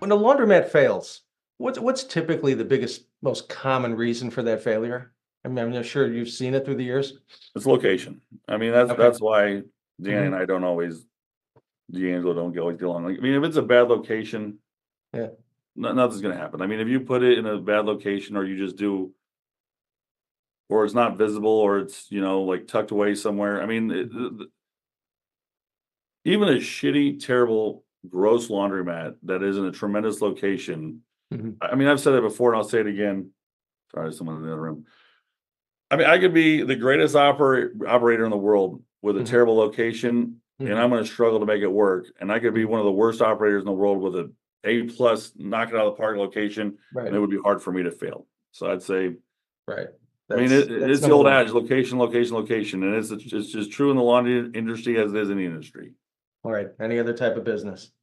When a laundromat fails, what's typically the biggest, most common reason for that failure? I mean, I'm not sure you've seen it through the years. It's location. I mean, that's Okay. that's why Dan Hmm. and I don't always D'Angelo don't always get along. Like, I mean, if it's a bad location, Yeah. nothing's gonna happen. I mean, if you put it in a bad location or you just do or it's not visible or it's, like tucked away somewhere. I mean, even a shitty, terrible, gross laundromat that is in a tremendous location. Hmm. I mean, I've said it before and I'll say it again. Sorry, someone in the other room. I mean, I could be the greatest operator in the world with a Hmm. terrible location, and Hmm. I'm going to struggle to make it work. And I could be one of the worst operators in the world with a A plus, knock it out of the park location, and Right. it would be hard for me to fail. So I'd say, Right. I mean, That's it's the number old one. adage: location, location, location, and it's just true in the laundry industry as it is in the industry. All right. Any other type of business?